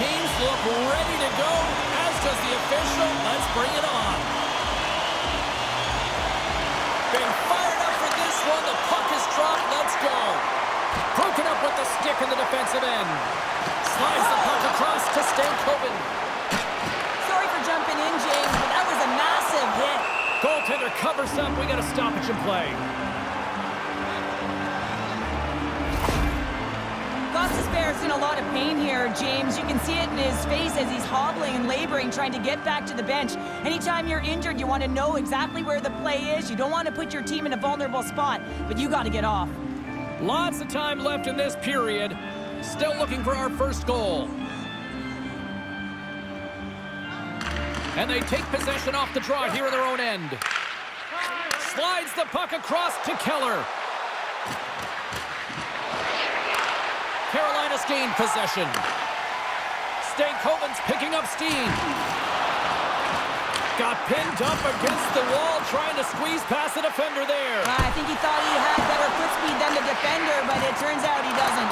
Teams look ready to go, as does the official. Let's bring it on. Being fired up for this one. The puck is dropped. Let's go. Broken up with the stick in the defensive end. Slides the puck across to Stankoven. Sorry for jumping in, James, but that was a massive hit. Goaltender covers up. We got a stoppage in play. Bear's in a lot of pain here, James. You can see it in his face as he's hobbling and laboring, trying to get back to the bench. Anytime you're injured, you want to know exactly where the play is. You don't want to put your team in a vulnerable spot, but you got to get off. Lots of time left in this period. Still looking for our first goal. And they take possession off the draw here in their own end. Slides the puck across to Keller. Carolina's gained possession. Stankoven's picking up steam. Got pinned up against the wall, trying to squeeze past the defender there. I think he thought he had better foot speed than the defender, but it turns out he doesn't.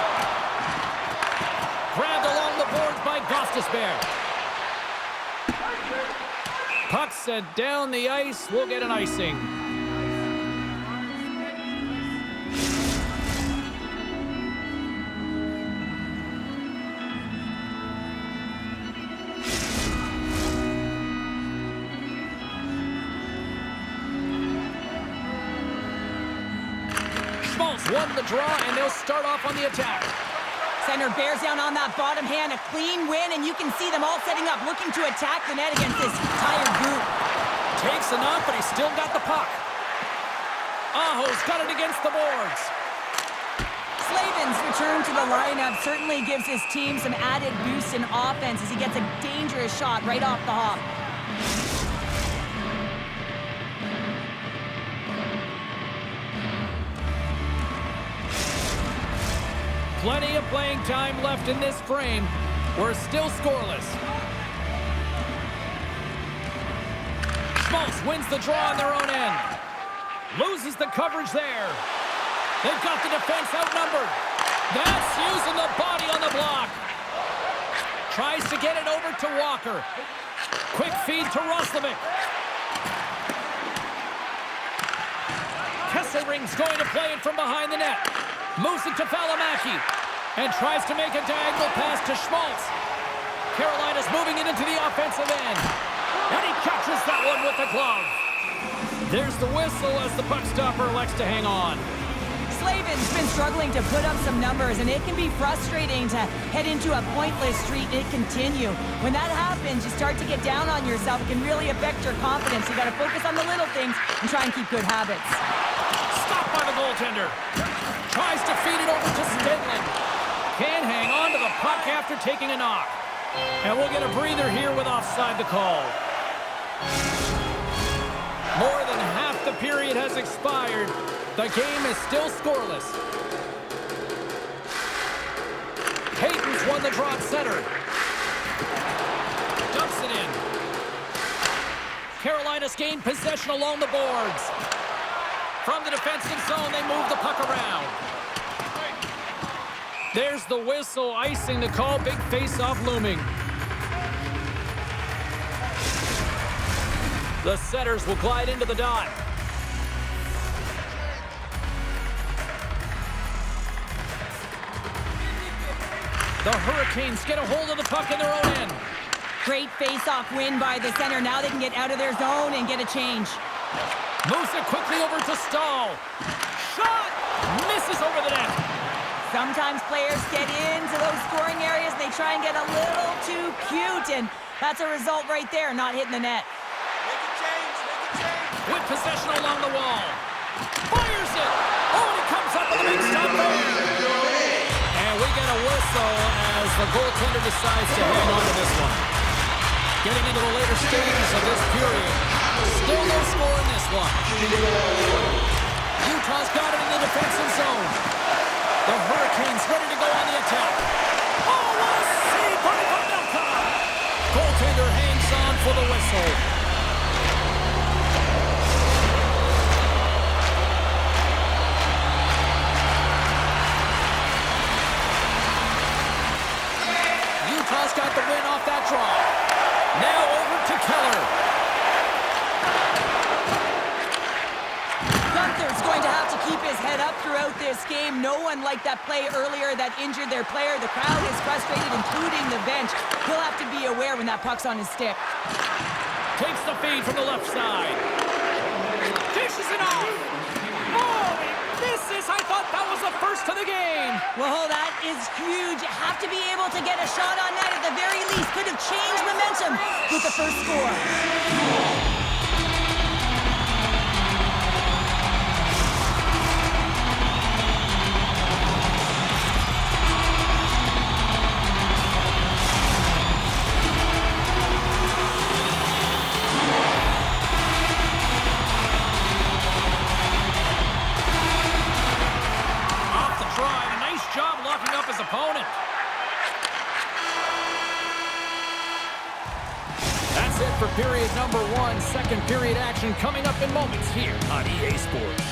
Grabbed along the boards by Gostisbehere. Puck sent down the ice. We'll get an icing. Won the draw, and they'll start off on the attack. Center bears down on that bottom hand. A clean win, and you can see them all setting up, looking to attack the net against this tired group. Takes enough, but he's still got the puck. Aho's got it against the boards. Slavin's return to the lineup certainly gives his team some added boost in offense as he gets a dangerous shot right off the hop. Plenty of playing time left in this frame. We're still scoreless. Schmaltz wins the draw on their own end. Loses the coverage there. They've got the defense outnumbered. That's using the body on the block. Tries to get it over to Walker. Quick feed to Roslovic. Kesselring's going to play it from behind the net. Moves it to Valimaki. And tries to make a diagonal pass to Schmaltz. Carolina's moving it into the offensive end. And he catches that one with the glove. There's the whistle as the puck stopper elects to hang on. Slavin's been struggling to put up some numbers, and it can be frustrating to head into a pointless streak and continue. When that happens, you start to get down on yourself. It can really affect your confidence. You got to focus on the little things and try and keep good habits. Stopped by the goaltender. Tries to feed it over to Stedland. Can't hang on to the puck after taking a knock. And we'll get a breather here with offside the call. More than half the period has expired. The game is still scoreless. Hayden's won the draw at center. Dumps it in. Carolina's gained possession along the boards. From the defensive zone, they move the puck around. There's the whistle, icing the call. Big face-off looming. The setters will glide into the dot. The Hurricanes get a hold of the puck in their own end. Great face-off win by the center. Now they can get out of their zone and get a change. Moves it quickly over to Stahl. Shot! Misses over the net. Sometimes players get into those scoring areas and they try and get a little too cute, and that's a result right there, not hitting the net. Make a change, make a change. With possession along the wall. Fires it! Oh, and it comes up with a big stop there. And we get a whistle as the goaltender decides to hang on to this one. Getting into the later stages of this period. Still no score in this one. Utah's got it in the defensive zone. The Hurricanes ready to go on the attack. Oh, what a save by Pavelka! Goaltender hangs on for the whistle. Utah's got the win off that draw. Now over to Keller. Gunther's going to have to keep his head up throughout this game. No one liked that play earlier that injured their player. The crowd is frustrated, including the bench. He'll have to be aware when that puck's on his stick. Takes the feed from the left side. Dishes it off. Oh, he misses. I thought that was the first of the game. Well, that is huge. Have to be able to get a shot on net at the very least. Could have changed momentum with the first score. Opponent. That's it for period number 1. Second period action coming up in moments here on EA Sports.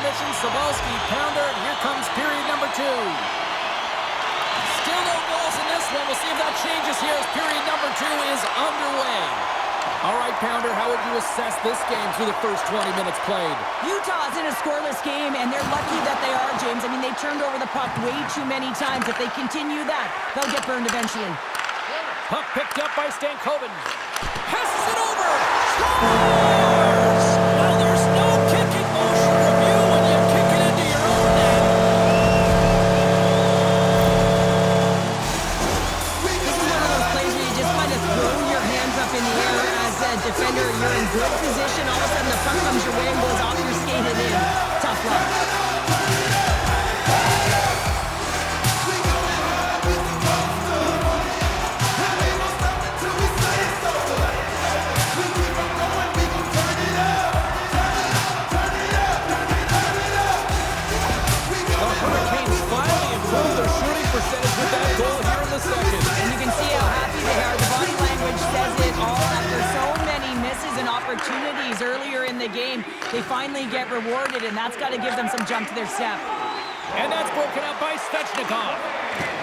intermission. Cebulski, pounder, and here comes period number 2. Still no goals in this one. We'll see if that changes here as period number 2 is underway. All right, Pounder, how would you assess this game through the first 20 minutes played? Utah's in a scoreless game, and they're lucky that they are, James. I mean, they've turned over the puck way too many times. If they continue that, they'll get burned eventually. Puck picked up by Stankoven. Passes it over. Scores! Well, there's no kicking motion review when you kick it into your own net. This is one of those plays where you just kind of throw your hands up in the air as a defender. You're in good position. All of a sudden, the puck comes your way and goes off your skate and in. Tough luck. Opportunities earlier in the game, they finally get rewarded, and that's got to give them some jump to their step. And that's broken up by Svechnikov.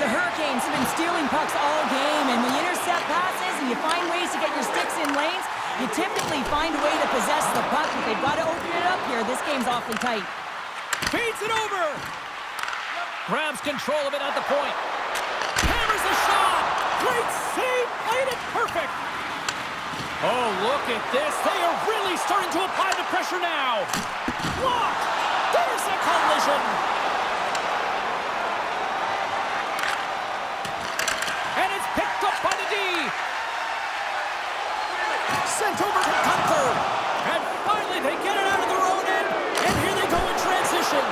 The Hurricanes have been stealing pucks all game, and when you intercept passes and you find ways to get your sticks in lanes, you typically find a way to possess the puck, but they've got to open it up here. This game's awfully tight. Feeds it over. Grabs control of it at the point. Hammers the shot. Great save. Played it perfect. Oh, look at this. They are really starting to apply the pressure now. Blocked. There's a collision. And it's picked up by the D. Sent over to Gunther. And finally they get it out of their own end. And here they go in transition.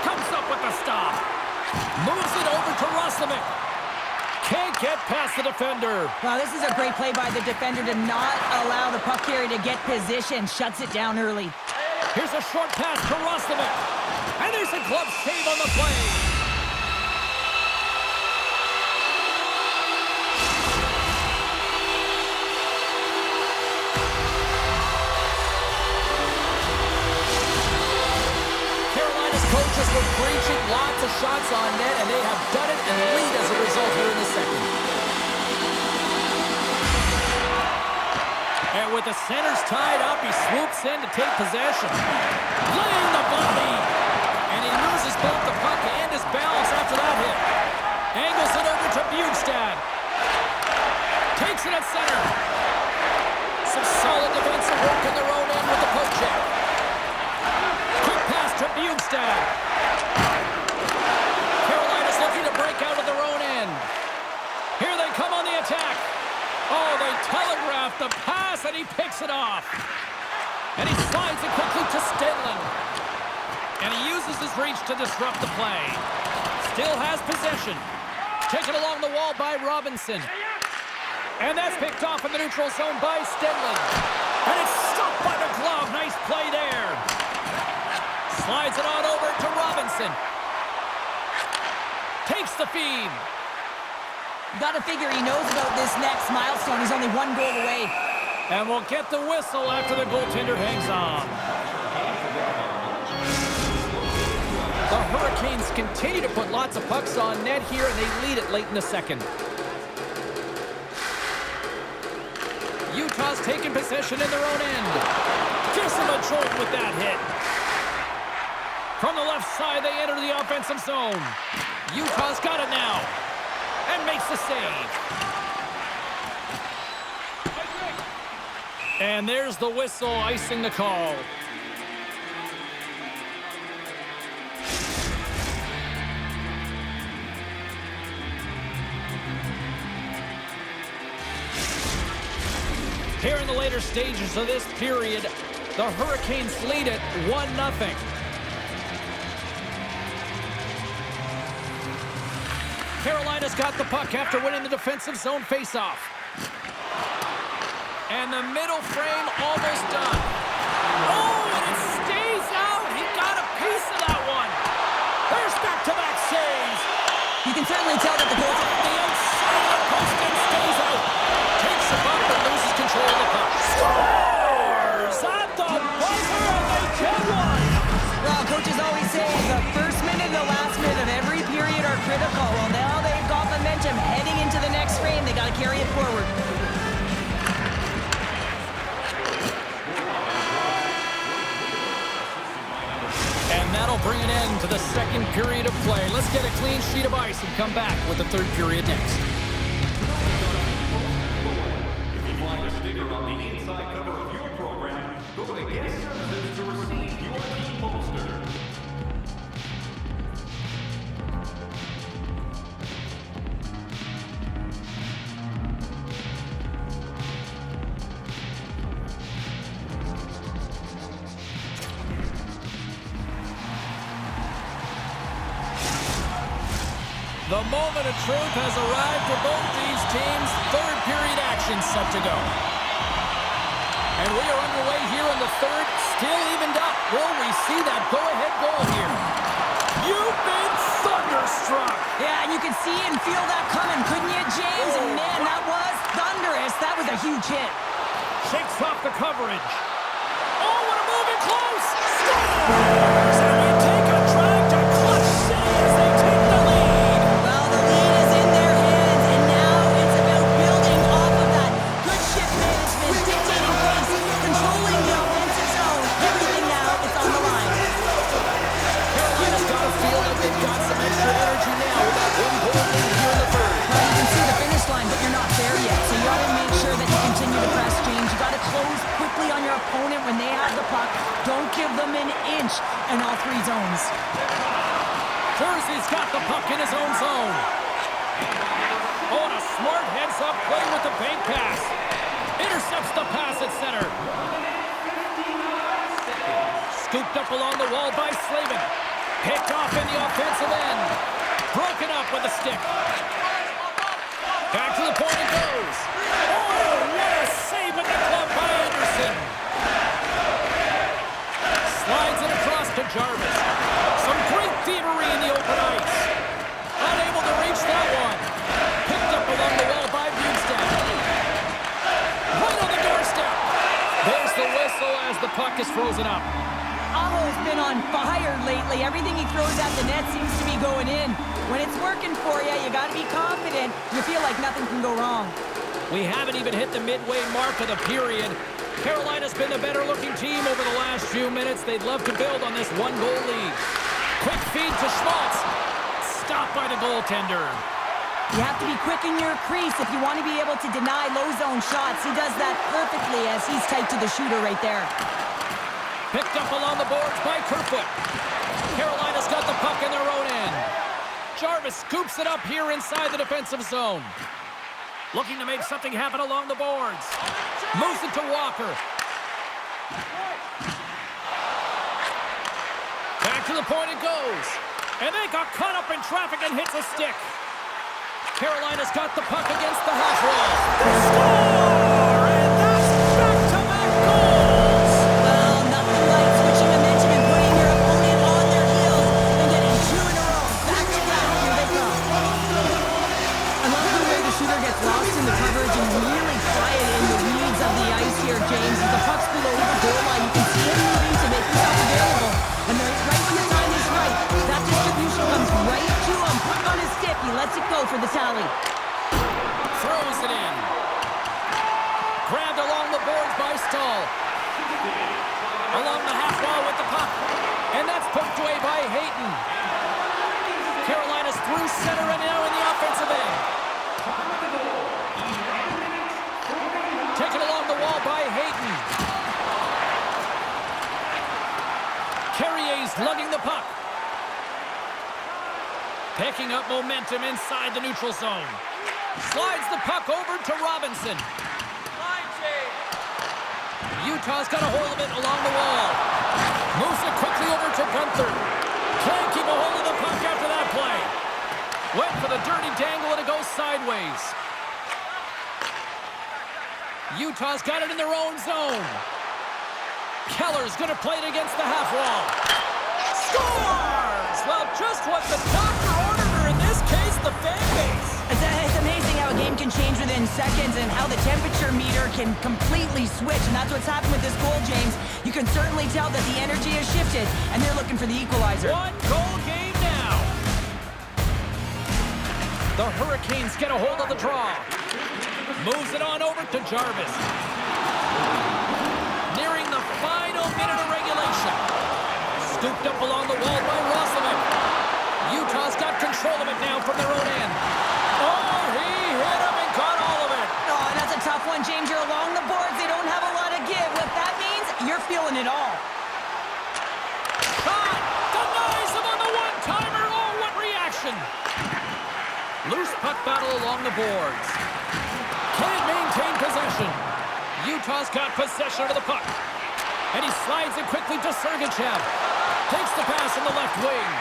Comes up with the stop. Moves it over to Roslovic. Can't get past the defender. Wow, this is a great play by the defender to not allow the puck carrier to get position. Shuts it down early. Here's a short pass to Roslovic. And there's a glove save on the play. Carolina's coaches were preaching lots of shots on net, and they have done it and lead as a result here in the second. And with the centers tied up, he swoops in to take possession. Laying the body. And he loses both the puck and his balance after that hit. Angles it over to Bjugstad. Takes it at center. Some solid defensive work in their own end with the poke check. Quick pass to Bjugstad. Carolina's looking to break out of their own end. Here they come on the attack. Oh, they telegraph the pass, and he picks it off. And he slides it quickly to Stenlund. And he uses his reach to disrupt the play. Still has possession. Taken along the wall by Robinson. And that's picked off in the neutral zone by Stenlund. And it's stopped by the glove. Nice play there. Slides it on over to Robinson. Takes the feed. Got to figure he knows about this next milestone. He's only one goal away. And we'll get the whistle after the goaltender hangs on. The Hurricanes continue to put lots of pucks on net here, and they lead it late in the second. Utah's taking possession in their own end. Gives them a jolt with that hit. From the left side, they enter the offensive zone. Utah's got it now. And makes the save. And there's the whistle, icing the call. Here in the later stages of this period, the Hurricanes lead it 1-0. Carolina's got the puck after winning the defensive zone faceoff. And the middle frame almost done. Oh, and it stays out. He got a piece of that one. There's back-to-back saves. You can certainly tell that the goaltender On the outside of the post and stays out. Takes a bump and loses control of the puck. Scores at the buzzer, and they get one. Well, coaches always say the first minute and the last minute of every period are critical. Well, now they've got momentum heading into the next frame. They got to carry it forward. And that'll bring an end to the second period of play. Let's get a clean sheet of ice and come back with the third period next. If you'd like a sticker on the inside cover of your program, go to Guest Services to receive your team poster. The moment of truth has arrived for both these teams. Third period action set to go. And we are underway here in the third, still evened up. Will we see that go-ahead goal here? You've been thunderstruck. Yeah, and you can see and feel that coming, couldn't you, James? And man, that was thunderous. That was a huge hit. Shakes off the coverage. Oh, what a move in close! Scores! And we take a drag to clutch city as they take the lead. Well, the lead is in their hands, and now it's about building off of that. Good shift management, dictating pace, controlling the offensive zone. Everything now is on the line. Carolina's got to feel like they've got some extra energy now with that one goal lead here in the third. Well, you can see the finish line, but you're not there yet. So you got to make sure that you continue to press, James. You got to close quickly on your opponent when they have the puck. Don't give them an inch in all three zones. Jersey's got the puck in his own zone. Oh, and a smart heads-up play with the bank pass. Intercepts the pass at center. Scooped up along the wall by SLAVIN. Picked off in the offensive end. Broken up with a stick. Back to the point it goes. Oh, what a save with the glove by Anderson. Slides it across to Jarvis. Some great thievery in the open ice. Unable to reach that one. Picked up along the wall by Bjugstad. Right on the doorstep. There's the whistle as the puck is frozen up. Aho's been on fire lately. Everything he throws at the net seems to be going in. When it's working for you, you got to be confident. You feel like nothing can go wrong. We haven't even hit the midway mark of the period. Carolina's been the better-looking team over the last few minutes. They'd love to build on this one-goal lead. Quick feed to Schmaltz. Stopped by the goaltender. You have to be quick in your crease if you want to be able to deny low-zone shots. He does that perfectly as he's tight to the shooter right there. Picked up along the boards by Kerfoot. Carolina's got the puck in their own end. Jarvis scoops it up here inside the defensive zone. Looking to make something happen along the boards. Moves it to Walker. Back to the point it goes. And they got caught up in traffic and hits a stick. Carolina's got the puck against the half wall. They score! And that's back-to-back goals! Well, nothing like switching momentum and putting your opponent on their heels and getting two in a row. Back-to-back, here they come. I love the way the shooter gets lost in the coverage and really quiet in the weeds of the ice here, James. As the puck's below the goal line, you can see him moving to make himself available. And right when the time is right, that distribution comes right to him. Put on his stick, he lets it go for the tally. Throws it in. Grabbed along the boards by Stahl. Along the half wall with the puck. And that's poked away by Hayton. Carolina's through center and now in the offensive end. Taken along the wall by Hayton. Carrier's lugging the puck. Picking up momentum inside the neutral zone. Slides the puck over to Robinson. Utah's got a hold of it along the wall. Moves it quickly over to Gunther. Can't keep a hold of the puck after that play. Went for the dirty dangle and it goes sideways. Utah's got it in their own zone. Keller's going to play it against the half wall. Scores! Well, just what the doctor ordered, or in this case, the fan base. It's amazing how a game can change within seconds and how the temperature meter can completely switch. And that's what's happened with this goal, James. You can certainly tell that the energy has shifted, and they're looking for the equalizer. One goal game now. The Hurricanes get a hold of the draw. Moves it on over to Jarvis. Nearing the final minute of regulation. Scooped up along the wall by Roslovic. Utah's got control of it now from their own end. Oh, he hit him and caught all of it. Oh, and that's a tough one, James. You're along the boards. They don't have a lot of give. What that means, you're feeling it all. Shot! Denies him on the one-timer. Oh, what reaction! Loose puck battle along the boards. Can't maintain possession. Utah's got possession of the puck. And he slides it quickly to Sergachev. Takes the pass in the left wing.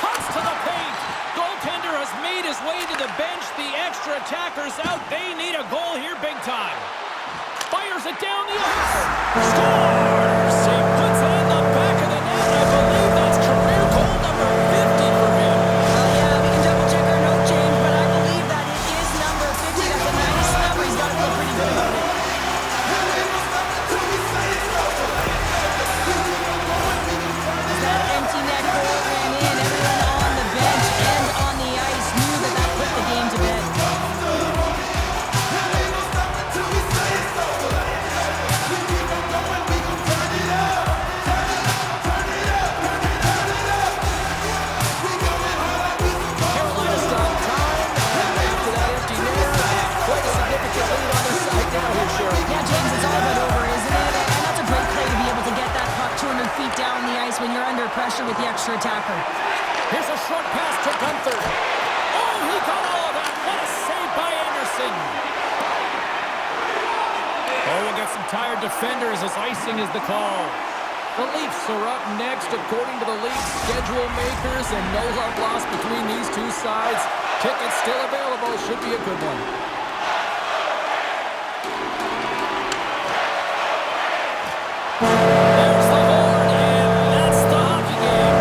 Cuts to the paint. Goaltender has made his way to the bench. The extra attackers out. They need a goal here big time. Fires it down the ice. Scores! He puts it in the back of the net. I believe that's career goal number 50 for him. Yeah, we can double check our note, James, but I believe that it is number 50. That's a nice number. He's got to feel pretty good about it. That empty net goal ran in. Everyone on the bench and on the ice knew that that put the game to bed. Carolina stopped time, and after that empty net, quite a significant lead on their side now here, Cheryl. Yeah, James, it's all but over, isn't it? And that's a great play to be able to get that puck 200 feet down the ice when you're under pressure with the extra attacker. Here's a short pass to Gunther. Oh, he got all of that. What a save by Anderson. Oh, we'll get some tired defenders as icing is the call. The Leafs are up next according to the league schedule makers, and no love lost between these two sides. Tickets still available. Should be a good one. There's the horn, and that's the hockey game.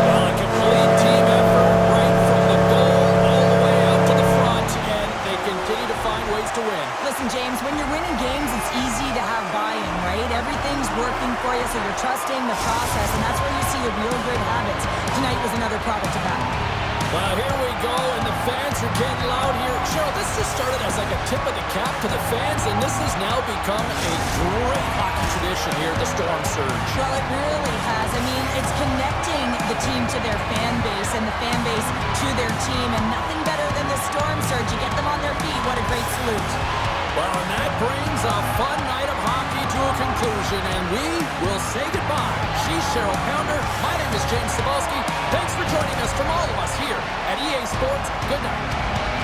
Well, a complete team effort right from the goal all the way up to the front, and they continue to find ways to win. Listen, James, when you're winning games, it's easy to have buy-in, right? Everything's working for you, so you're trusting the process, and that's where you see a real good habit. Tonight was another product of that. Well, here we go, and the fans are getting loud here. Cheryl, this just started as like a tip of the cap to the fans, and this has now become a great hockey tradition here at the Storm Surge. Well, it really has. I mean, it's connecting the team to their fan base and the fan base to their team, and nothing better than the Storm Surge. You get them on their feet. What a great salute. Well, and that brings a fun night of hockey to a conclusion, and we will say goodbye. She's Cheryl Pounder. My name is James Cebulski. Thanks for joining us from all of us here at EA Sports. Good night.